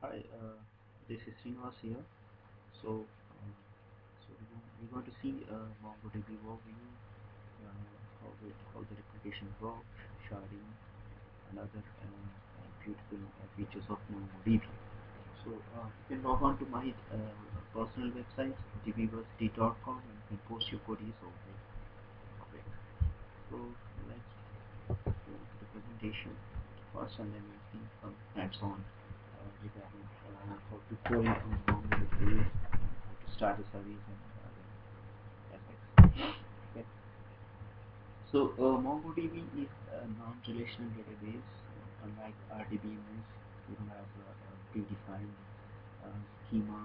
Hi, this is Srinivas here. So, we're going to see MongoDB Overview, how the replication works, sharding, and other beautiful features of MongoDB. So, you can log on to my personal website, dbversity.com, and you can post your queries over there. Okay. So, let's go to the presentation first, and then we'll see some hands-on regarding how to query from MongoDB, how to start a service, and other aspects. Okay. So MongoDB is a non-relational database. Unlike RDBMS, you don't have a predefined schema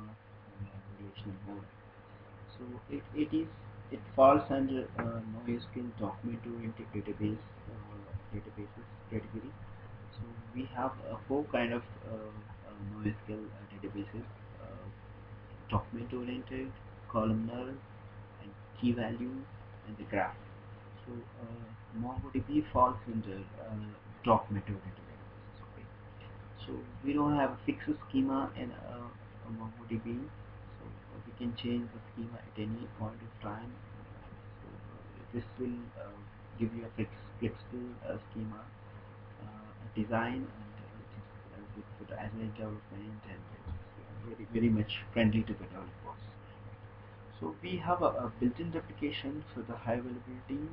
and relational mode. So it falls under NoSQL document-oriented databases category. So we have four kind of NoSQL databases: document-oriented, columnar, and key value, and the graph. So MongoDB falls under document-oriented databases. Okay. So we don't have a fixed schema in MongoDB, so we can change the schema at any point of time. So this will give you a flexible schema design, and it is good for the agile development, and it's very much friendly to the developers. So we have a built-in replication for the high availability,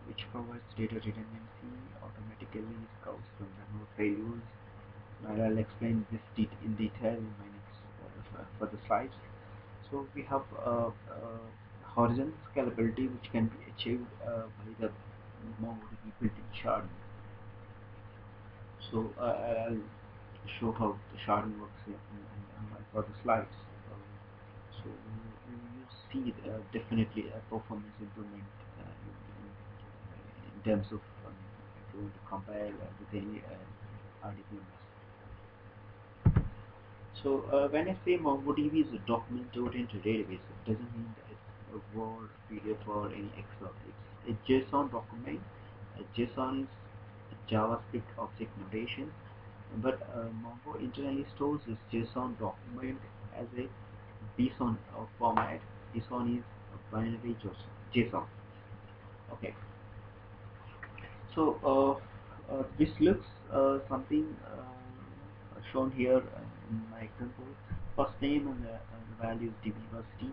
which provides data redundancy, automatically scouts from the node failures. I'll explain this in detail in my next for the slides. So we have horizontal scalability, which can be achieved by the MongoDB built-in sharding. So I'll show how the sharding works here for the slides. So you see definitely a performance improvement in terms of if you want to compare with any RDBMS. So when I say MongoDB is a document-oriented database, it doesn't mean that it's a Word, PDF, or any Excel. It's a JSON document. JSON is a JavaScript object notation, but Mongo internally stores this JSON document as a JSON format. JSON is a binary JSON. Okay. So this looks something shown here in my example. First name and the value is dbversity.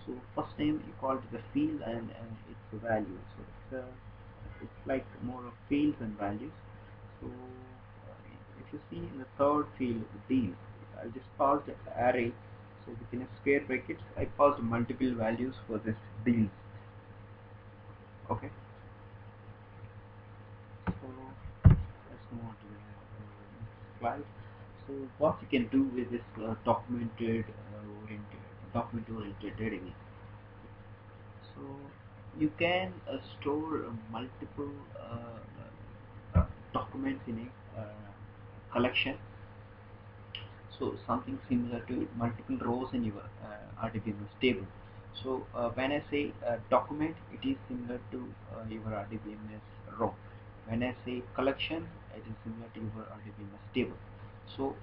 So first name you call it the field, and it's the value. So it's like more of fields and values. So if you see in the third field, these, I just passed an array. So within a square brackets, I passed multiple values for this deals. Okay. So let's move on to the next slide. So what you can do with this document-oriented database. So you can store multiple documents in a collection. So something similar to multiple rows in your RDBMS table. So when I say document, it is similar to your RDBMS row. When I say collection, it is similar to your RDBMS table. So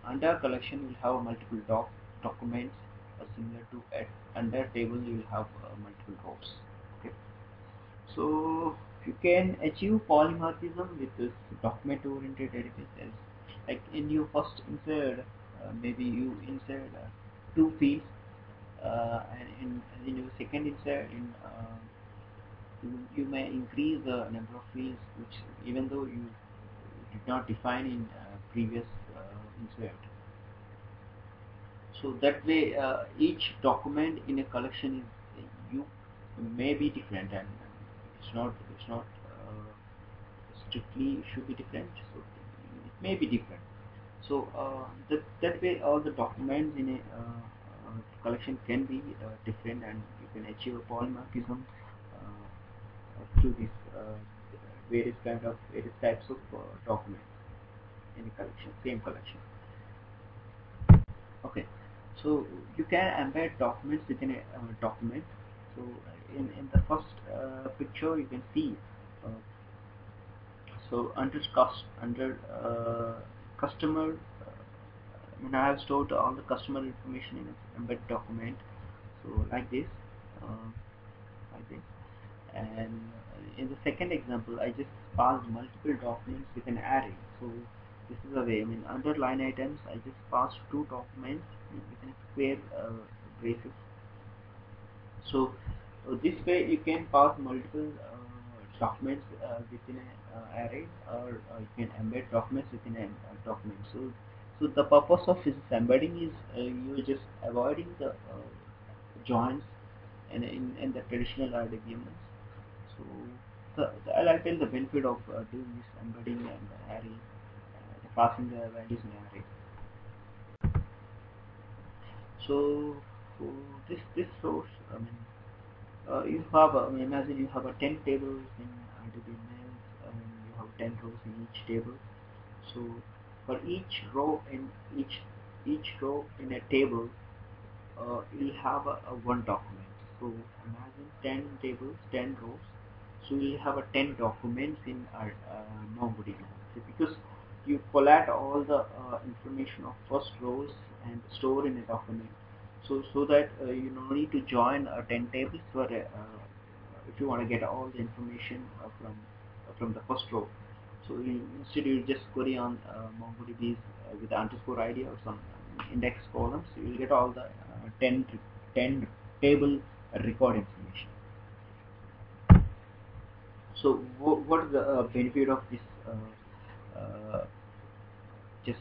under collection, you will have multiple documents similar to under table, you will have multiple rows. Okay. So you can achieve polymorphism with this document-oriented databases. Like in your first insert, maybe you insert two fields, and in your second insert, you may increase the number of fields, which even though you did not define in previous insert. So that way, each document in a collection is you may be different, and it's not strictly should be different. So it may be different. So that way, all the documents in a collection can be different, and you can achieve a polymorphism through this various types of documents in a collection, same collection. Okay, so you can embed documents within a document. So in the first picture, you can see. So under customer I have stored all the customer information in an embedded document. So like this, uh, like this. And in the second example, I just passed multiple documents with an array. So this is a way. Under line items, I just passed two documents with a square braces. So this way you can pass multiple documents within an array, or you can embed documents within a document. So the purpose of this embedding is you're just avoiding the joins in the traditional RDBMS. So I'll tell the benefit of doing this embedding and array, passing the values in array. So this source, you have imagine you have a 10 tables in RDBMS, and you have 10 rows in each table. So for each row in each row in a table, you'll have a one document. So imagine 10 tables, 10 rows. So you'll have a 10 documents in our MongoDB. So because you collect all the information of first rows and store in a document. So that you no need to join 10 tables for if you want to get all the information from the first row. So instead you just query on MongoDB's with underscore ID or some index columns. So you'll get all the 10 table record information. So what is the benefit of this just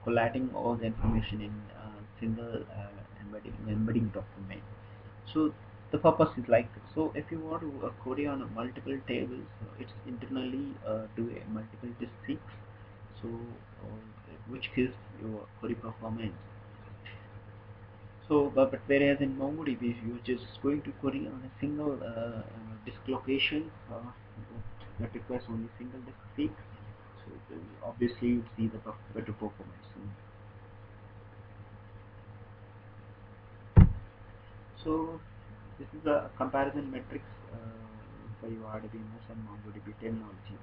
collating all the information in single embedding document? So the purpose is like, so if you want to query on multiple tables, it's internally do a multiple disk seeks, so which gives your query performance. So but whereas in MongoDB you're just going to query on a single disk location that requires only single disk seek, so obviously you see the better performance. So this is a comparison matrix for your RDBMS and MongoDB terminology.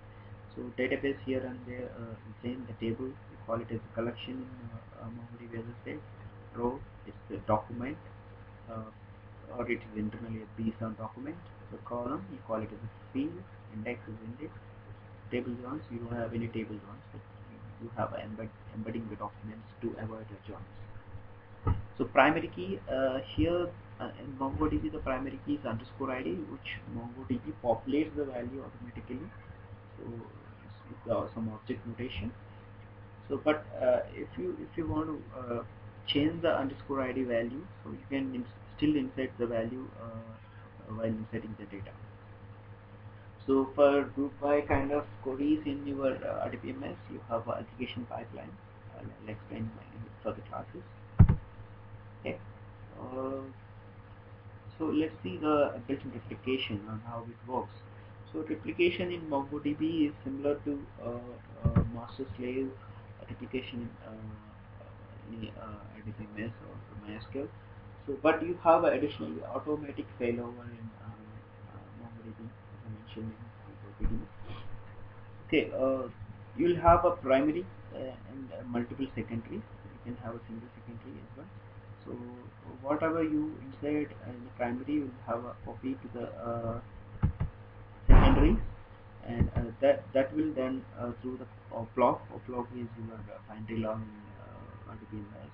So database here and there, same the table, you call it as a collection in MongoDB, as I said. Row is the document, or it is internally a BSON document. The column, you call it as a field, index is index. Table joins, you don't have any table joins, but you have embedding the documents to avoid the joins. So primary key, here in MongoDB the primary key is underscore ID, which MongoDB populates the value automatically. So it's some object notation. So but if you want to change the underscore ID value, so you can still insert the value while inserting the data. So for group by kind of queries in your RDBMS, you have an application pipeline. I'll explain for the classes. Okay. So let's see the built-in replication and how it works. So replication in MongoDB is similar to master-slave replication in RDBMS or MySQL. So, but you have additionally automatic failover in MongoDB, as I mentioned in the beginning. Okay, you'll have a primary and multiple secondaries. You can have a single secondary as well. So whatever you insert in the primary, you will have a copy to the secondary, and that will then through the OPLOG. OPLOG is your binary log in RDBMS,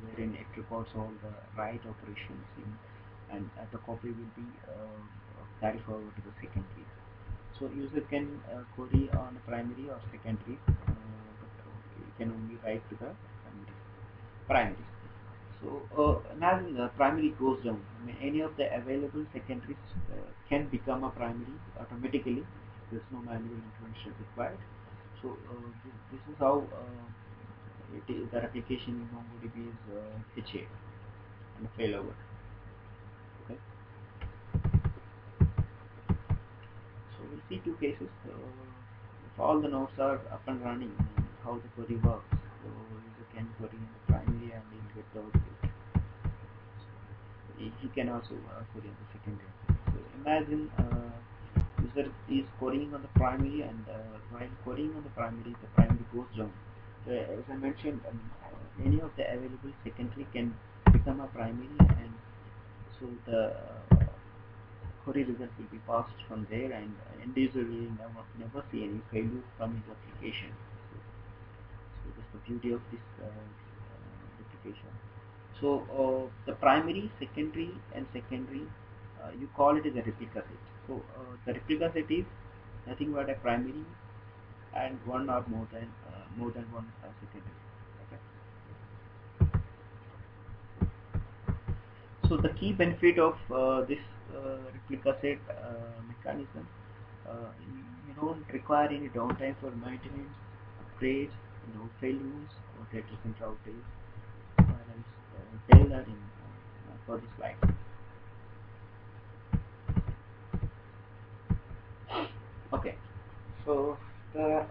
wherein it records all the write operations and the copy will be carried forward to the secondary. So user can query on primary or secondary, but you can only write to the primary. So imagine the primary goes down. Any of the available secondaries can become a primary automatically. There's no manual intervention required. So this is how the replication in MongoDB is HA and failover. Okay. So we'll see two cases. If all the nodes are up and running, how the query works. So user can query in the primary and he'll get the output. He can also query on the secondary. So imagine user is querying on the primary, and while querying on the primary goes down. So as I mentioned, any of the available secondary can become a primary, and so the query result will be passed from there, and end user will never see any failure from his application. So that's the beauty of this application. So the primary, secondary, and secondary, you call it as a replica set. So the replica set is nothing but a primary and one or more than one secondary. Okay. So the key benefit of this replica set mechanism, you don't require any downtime for maintenance, upgrades, no failures, or data center outage. I'll tell that in for the slide. Okay, so the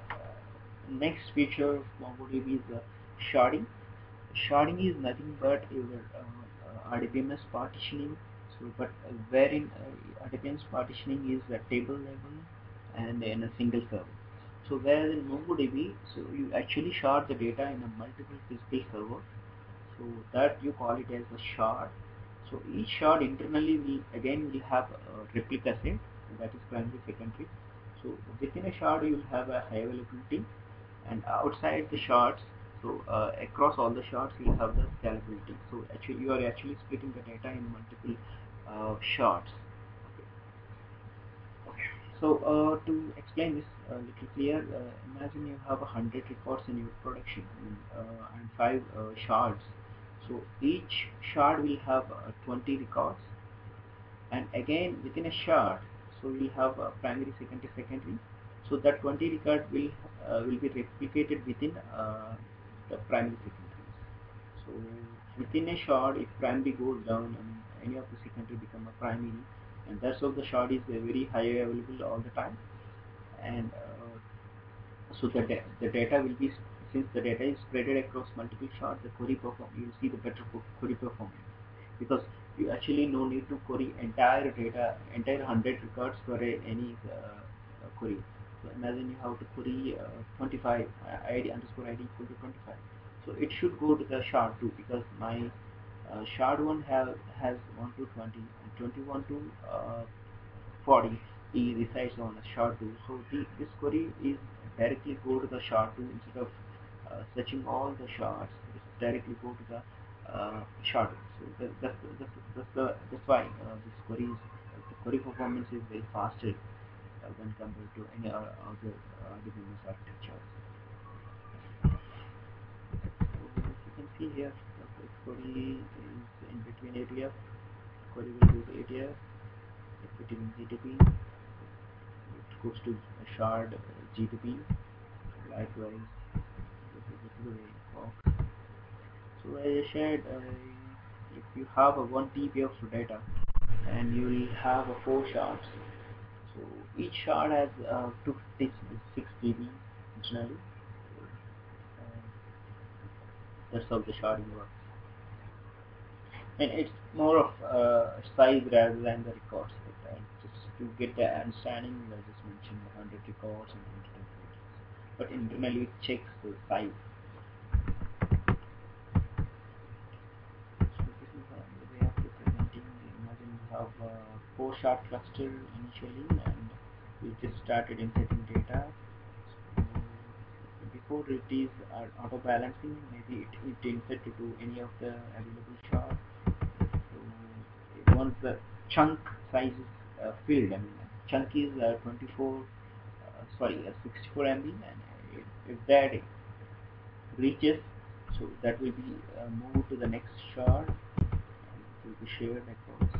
next feature of MongoDB is sharding. Sharding is nothing but your RDBMS partitioning. So, but wherein RDBMS partitioning is at table level and in a single server. So, whereas in MongoDB, so you actually shard the data in a multiple physical server. So that you call it as a shard. So each shard internally will have a replica set, that is primary, secondary. So within a shard you will have a high availability, and outside the shards, so across all the shards you will have the scalability. So actually you are actually splitting the data in multiple shards. Okay. So to explain this a little clear, imagine you have 100 records in your production, and 5 shards. So each shard will have 20 records, and again within a shard, so we'll have primary, secondary. So that 20 record will be replicated within the primary, secondary. So within a shard, if primary goes down, any of the secondary become a primary, and that's how the shard is very high available all the time. And so the data will be, since the data is spread across multiple shards, the query perform, you will see the better query performance, because you actually no need to query entire data, entire 100 records for any query. So imagine you have to query 25 id underscore id equal to 25. So it should go to the shard 2, because my shard 1 has 1 to 20 and 21 to 40 resides on a shard 2. So this query is directly go to the shard 2 instead of searching all the shards. Just directly go to the shard 2. So that's why this query is, the query performance is very faster when compared to any other DBMS architecture. So you can see here the query is in between ATF. Query will go to ATF. If it is in GTP, it goes to shard GTP. Likewise, this is the way it works. So as I said, if you have a 1 TB of data and you will have 4 shards, so each shard has 256 GB internally. That's how the sharding works, and it's more of size rather than the records. But just to get the understanding, I just mentioned the 100 records and 100 records. But internally it checks the size. So this is the way of representing. Imagine you have a 4 shard cluster initially, and we just started inserting data. So before it is auto balancing, maybe it inserted to any of the available shards. So once the chunk size is filled, chunk is 64 MB, and if that reaches, so that will be moved to the next shard, and it will be shared across.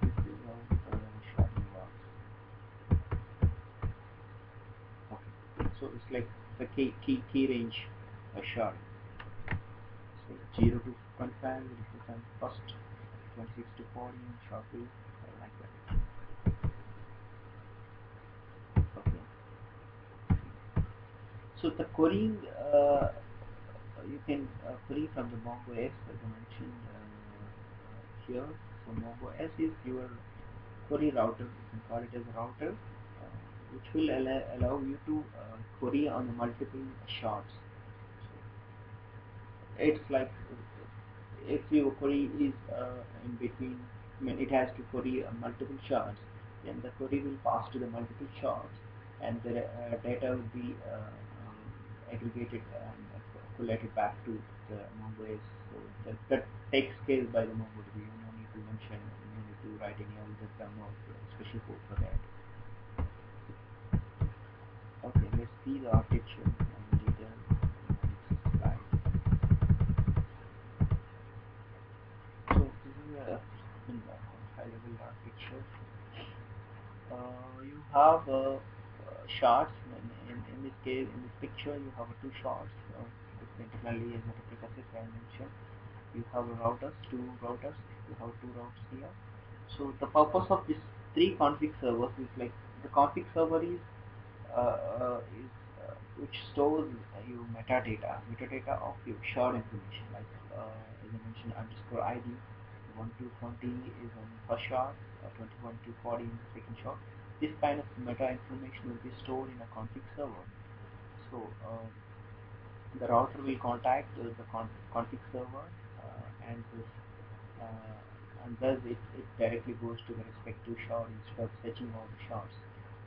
This is how sharding works. Okay, so it's like the key range shard. So 0 to 25 will represent first, 26 to 40 and shard 2, like that. Okay. So the querying, you can query from the Mongo S, as I mentioned here. So Mongo S is your query router. You can call it as a router, which will allow you to query on multiple shards. it's like if your query is in between, I mean, it has to query multiple shards, then the query will pass to the multiple shards, and the data will be aggregated and collated back to the MongoDB. So that takes care by the MongoDB. You no need to mention, you need to write any algorithm or special code for that. Okay, let's see the architecture and detail next slide. So this is a high-level architecture. You have shards. In this case, in this picture, you have two shards. Particularly as a replica set I mentioned, you have routers, two routers. You have two routes here. So the purpose of this three config servers is like the config server is which stores your metadata of your shard information, like as I mentioned, underscore ID 1 to 20 is on first shard, 21 to 40 in the second shard. This kind of meta information will be stored in a config server. So the router will contact the config server, and this and thus it directly goes to the respective shard instead of fetching all the shards.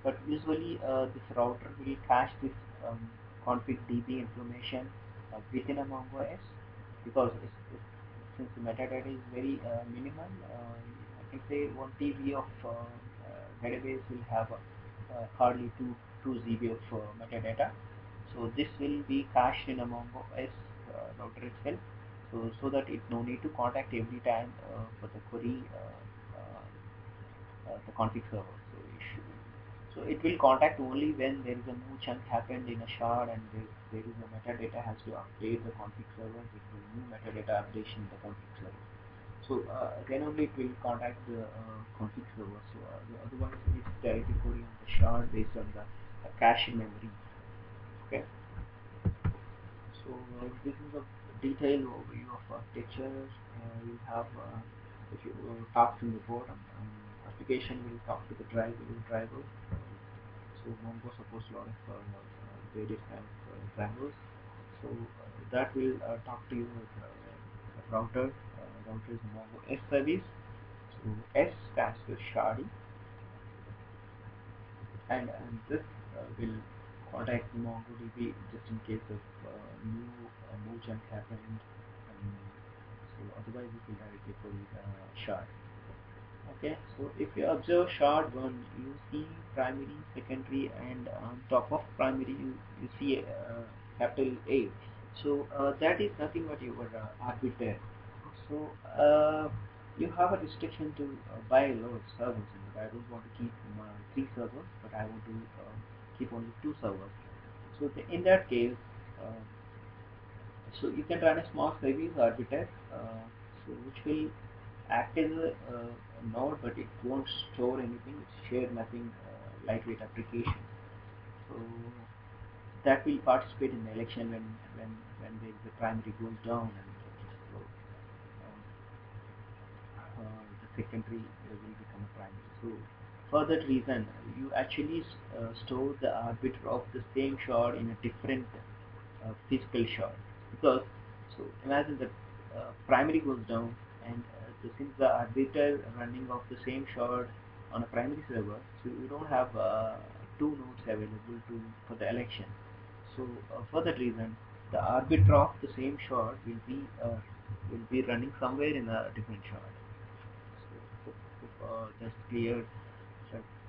But usually this router will cache this config DB information within a MongoDB, because since the metadata is very minimal, I can say 1 TB of database will have hardly 2 GB of metadata. So this will be cached in a MongoDB router itself, so that it no need to contact every time for the query the config server. So it will contact only when there is a new chunk happened in a shard, and there is a metadata has to update the config server with the new metadata updation in the config server. So then only it will contact the config server. So otherwise it's directly querying on the shard based on the cache memory. Okay. So this is a detailed overview of architecture. You have, if you talk from the bottom, application will talk to the driver. So Mongo supports a lot of various kind of drivers. So that will talk to you with router. Router is Mongo S service. So S stands for sharding, and this will contact MongoDB just in case of new chunk happened. So otherwise it will directly query the shard. Okay, so if you observe shard 1, you see primary, secondary, and on top of primary you see capital A. So that is nothing but your arbiter. So you have a restriction to buy a lot of servers. I don't want to keep 3 servers, but I want to keep only 2 servers. So in that case, so you can run a small service arbiter, so which will act as a node, but it won't store anything, it share nothing, lightweight application. So that will participate in the election when the primary goes down, and so the secondary will become a primary. So for that reason, you actually store the arbiter of the same shard in a different physical shard, because so imagine that primary goes down, and since the arbiter running off the same shard on a primary server, so you don't have 2 nodes available for the election. So for that reason, the arbiter of the same shard will be running somewhere in a different shard. So that's clear.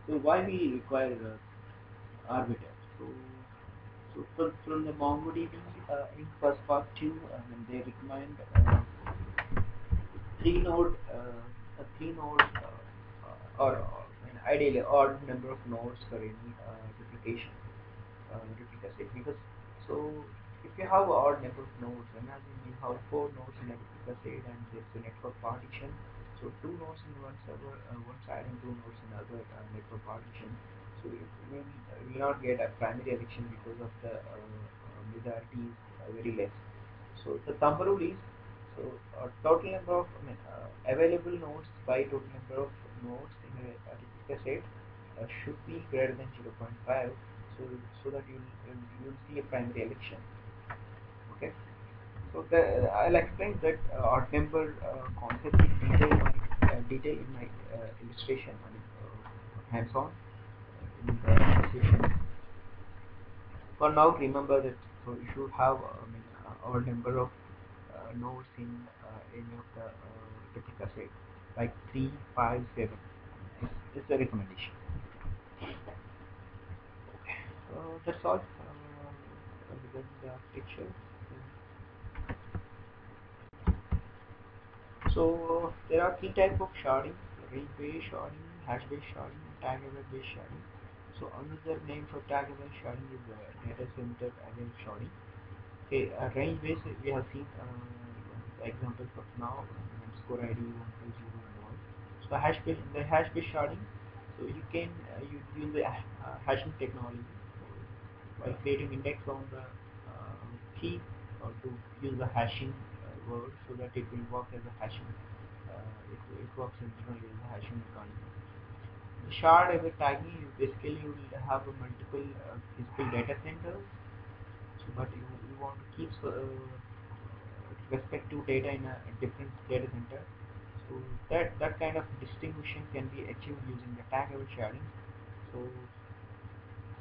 So why we require arbiter? From the MongoDB in perspective, they recommend a three node or an ideally odd number of nodes for any replica set. Because so if you have an odd number of nodes, imagine you have 4 nodes in a replica set and there's a network partition. So 2 nodes in one server, one side, and 2 nodes in the other network partition. So it will not get a primary election because of the majority is very less. So the thumb rule is, so total number of available nodes by total number of nodes in a replica set should be greater than 0.5, so that you'll see a primary election. Okay. I'll explain that odd number concept in detail in my illustration, I mean, hands-on in the session. For now, remember that so you should have odd number of nodes in any of the replica set, like 3, 5, 7. It's a recommendation. That's all regarding the architecture. So there are three types of sharding: range-based sharding, hash-based sharding, and tag-based sharding. So another name for tag-based sharding is data center against sharding. Okay, range-based we have seen the examples of now, score ID 120 and all. So hash-based sharding. So you can you use the hashing technology while creating index on the key, or to use the hashing word so that it will work as a hashing. It works internally as a hashing mechanism. The shard as a tagging is basically you will have a multiple physical data centers, so but you want to keep respective data in a different data center. So that kind of distinction can be achieved using the tag-level sharding. So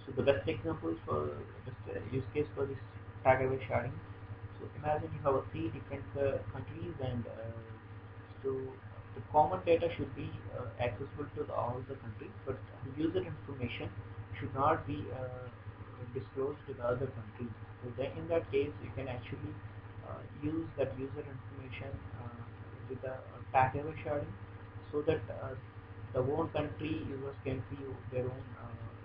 so the best example for use case for this tag-level sharding. So imagine you have three different countries, and so the common data should be accessible to all the countries, but user information should not be disclosed to the other countries. So then in that case, you can actually use that user information with the tag-level sharding, so that the one country users can see their own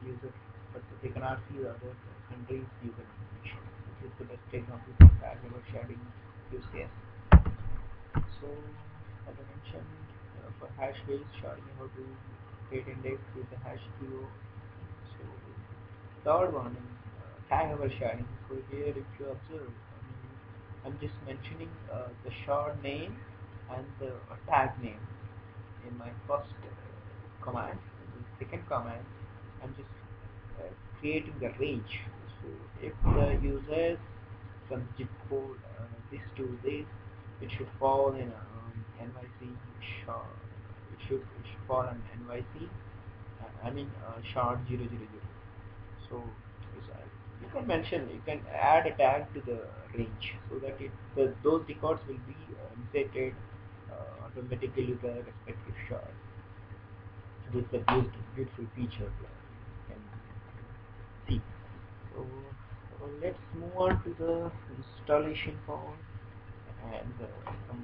user, but they cannot see the other countries' user information. This is the best example for tag-level sharding use case. So as I mentioned, for hash-based sharding, how to create index with the hash key. So third one is tag-level sharding. So here, if you observe, I'm just mentioning the shard name and the tag name in my first command. In the second command, I'm just creating the range. So if the users from zip code this to this, it should fall in NYC shard. It should fall on NYC. I mean shard 000. So you can mention, you can add a tag to the range so that those records will be inserted automatically to the respective shard. This is a beautiful feature you can see. So let's move on to the installation part and some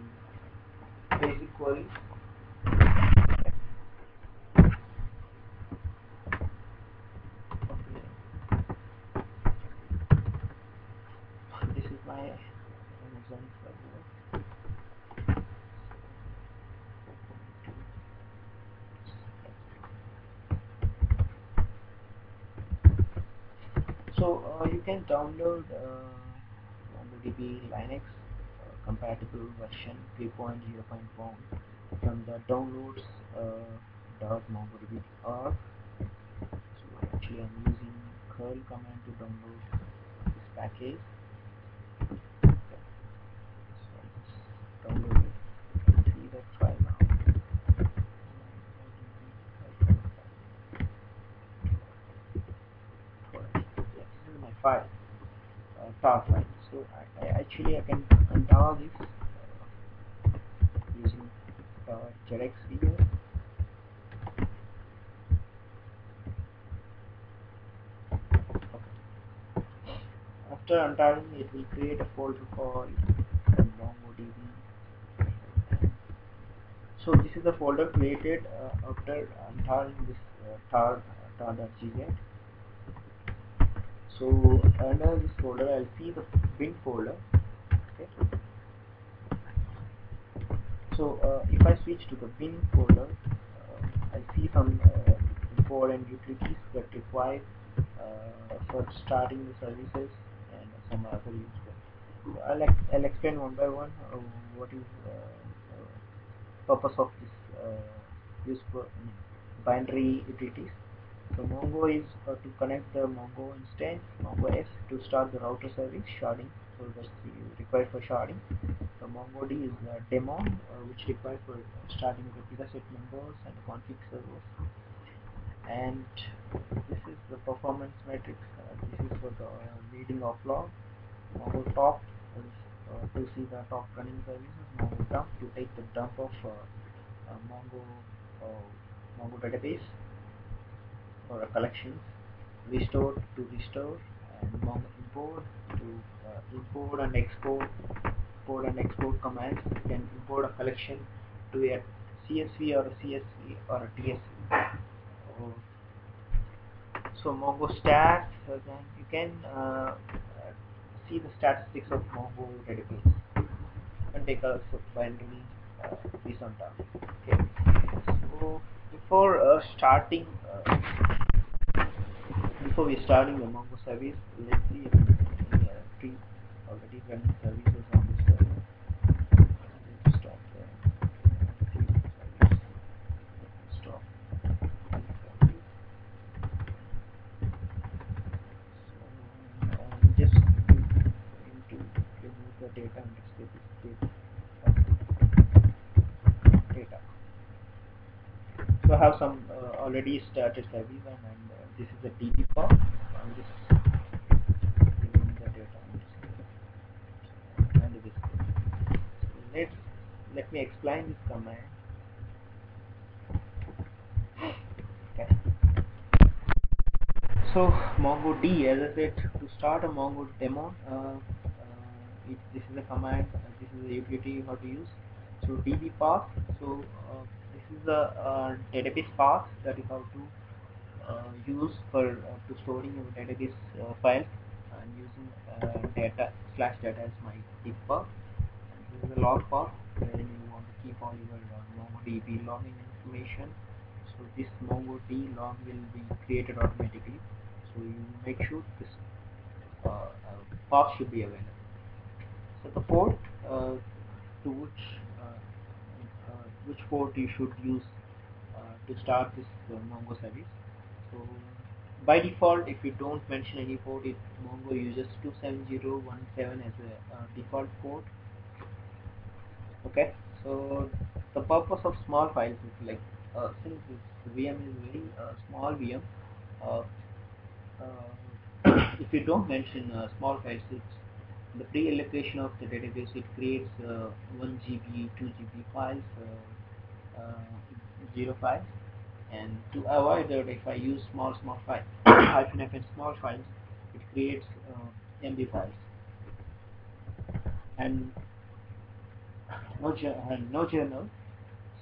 basic queries. This is my Amazon server. So you can download MongoDB Linux compatible version 3.0.1 from the downloads .mongodb.org. So actually I'm using curl command to download this package. Okay. So I just download it. You can see that file now. This is my file, tar file. So I can tar this using JRX here. Okay. After untarring, it will create a folder called MongoDB. So this is the folder created after untarring this tar.gz. So under this folder, I'll see the bin folder. Okay. So if I switch to the bin folder, I see some important utilities that require for starting the services and some other use. So I'll explain one by one what is purpose of this useful binary utilities. So Mongo is to connect the Mongo instance, Mongo S to start the router service sharding. So that's required for sharding. So MongoD is the daemon which required for starting replica set members and config servers. And this is the performance metrics. This is for the reading of log. Mongo top is to see the top running services. Mongo dump to take the dump of Mongo database or collections. Restore to restore, and Mongo import to import and export commands. You can import a collection to a CSV or a CSV or a TSV. So Mongo stats, then you can see the statistics of Mongo database and take a binary this on top. Okay. So before we starting the Mongo service, let's see if any tree already running services on this server. Let's stop tree service. Stop service. So I'm just going to remove the data and state data. So I have some already started service, and this is a DB path. I'm just removing the data and this. So let me explain this command. Okay. So MongoD, as I said, to start a Mongo demo, this is a command. This is a utility you have to use. So DB path. So this is the database path that you have to use for to storing your database file, and using data/data as my DB path. And this is the log path where you want to keep all your MongoDB logging information. So this MongoDB log will be created automatically. So you make sure this path should be available. So the port to which port you should use to start this Mongo service. So by default, if you don't mention any port, Mongo uses 27017 as a default port. Okay, so the purpose of small files is like since this VM is very small VM, uh, if you don't mention small files, it's the pre-allocation of the database. It creates 1 GB, 2 GB files, 0 files, and to avoid that, if I use small files, hyphen small files, it creates MB files, and no journal.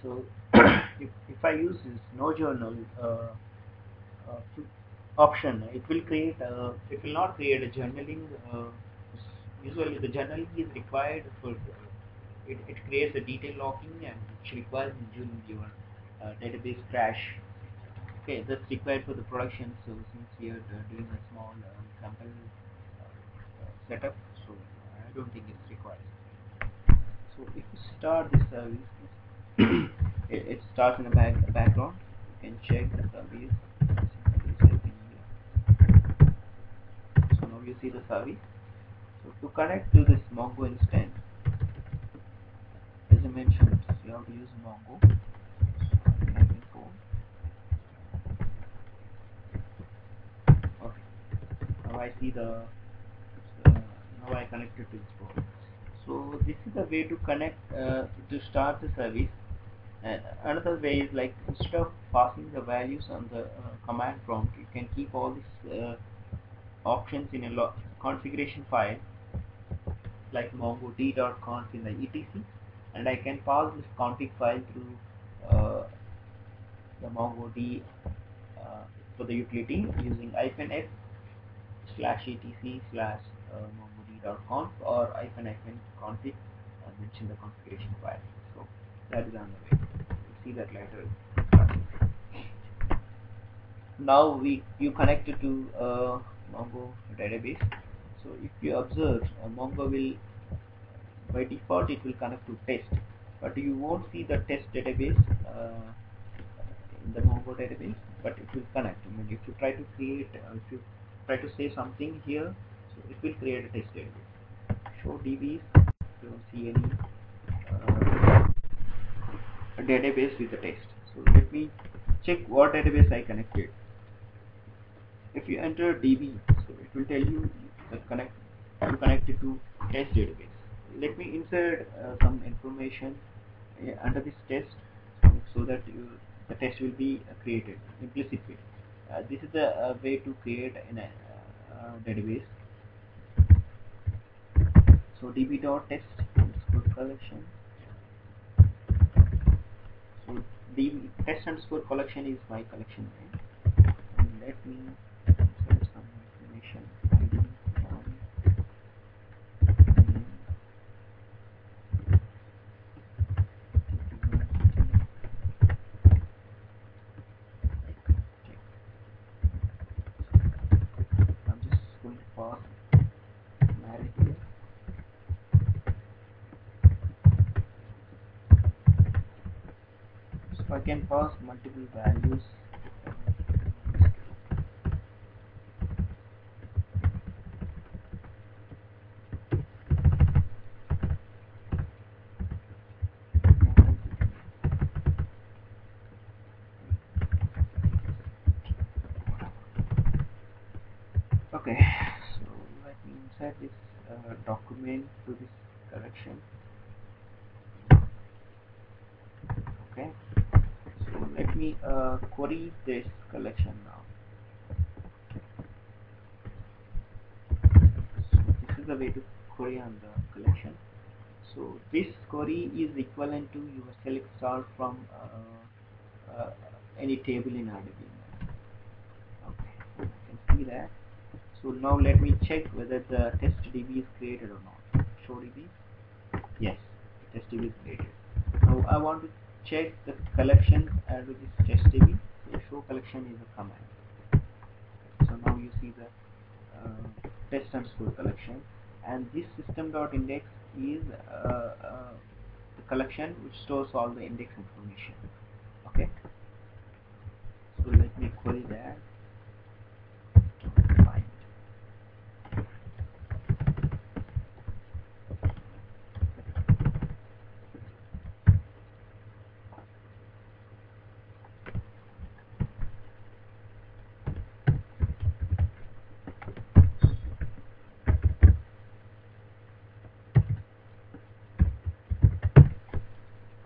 So if I use this no journal option, it will not create a journaling. Usually the journaling is required for it creates a detail logging, and which requires during your database crash. Okay, that's required for the production. So since we are doing a small sample setup, so I don't think it's required. So if you start this service, it starts in the background. You can check the service. So now you see the service. So to connect to this Mongo instance, as I mentioned, you have to use Mongo. Okay. Now I see now I connected to this port. So this is the way to connect to start the service. And another way is like instead of passing the values on the command prompt, you can keep all these options in a configuration file like mongod.conf in the etc, and I can pass this config file through the mongod for the utility using -f /etc/mongod.conf or -config mention the configuration file. So that is on the way. We'll see that later. Now you connected to Mongo database. So if you observe, Mongo will by default it will connect to test, but you won't see the test database in the Mongo database. but it will connect. I mean, if you try to create, if you try to say something here, so it will create a test database. Show DBs, you don't see any a database with a test. So let me check what database I connected. If you enter DB, so it will tell you that you connected to test database. Let me insert some information under this test, so that the test will be created implicitly. This is the way to create in a database. So db.test underscore collection. So db test underscore collection is my collection name. And let me insert some information. ID, name, I'm just going to pass married here. So I can pass multiple values. Okay, so let me insert this document to this collection. Okay, so let me query this collection now. So this is the way to query on the collection. So this query is equivalent to your select star from any table in RDB. Okay, I can see that. So now let me check whether the test DB is created or not. Show DB. Yes, the test DB is created. Now I want to check the collection with this test DB. So show collection is a command. So now you see the test underscore collection, and this system.index is the collection which stores all the index information. Okay. So let me query that. Find.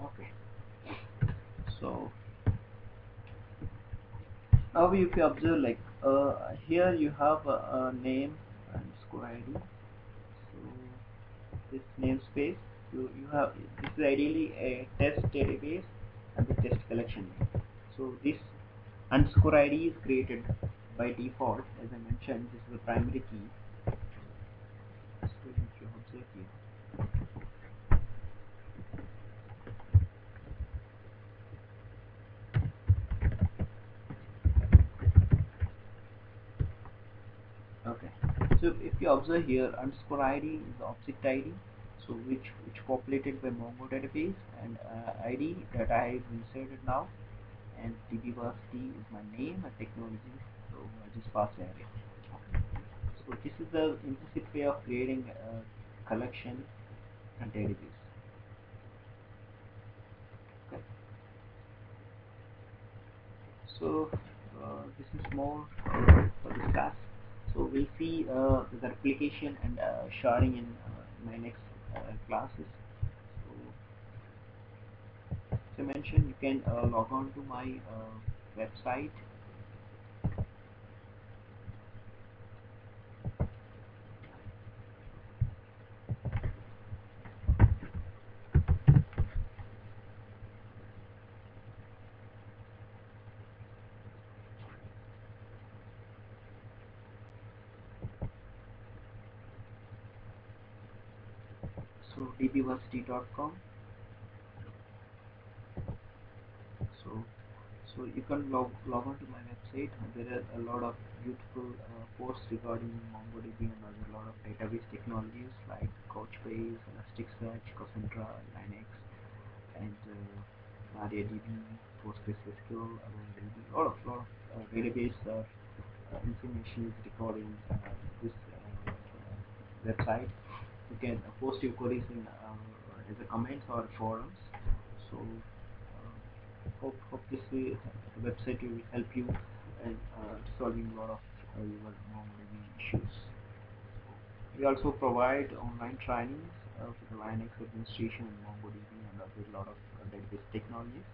Okay. So now if you observe, like here you have a name underscore ID. So this namespace, you have, this is ideally a test database and the test collection name. So this underscore ID is created by default. As I mentioned, this is the primary key. So if you observe here, okay, so if you observe here, underscore ID is the object ID, so which populated by Mongo database, and ID that I have inserted now, and dbversity is my name and technology, so I just pass the array. Okay. So this is the implicit way of creating a collection and database. Okay. So this is more for this class. So we'll see the replication and sharding in my next classes. So as I mentioned, you can log on to my website. So dbversity.com. So you can log on to my website. There are a lot of beautiful posts regarding MongoDB and a lot of database technologies like Couchbase, Elasticsearch, Cassandra, Linux, and MariaDB, PostgreSQL, MongoDB, lot of database information is recorded in this website. You can post your queries in as a comments or forums. So hope this website will help you in solving a lot of your MongoDB issues. We also provide online trainings for the Linux administration in MongoDB and other lot of database technologies.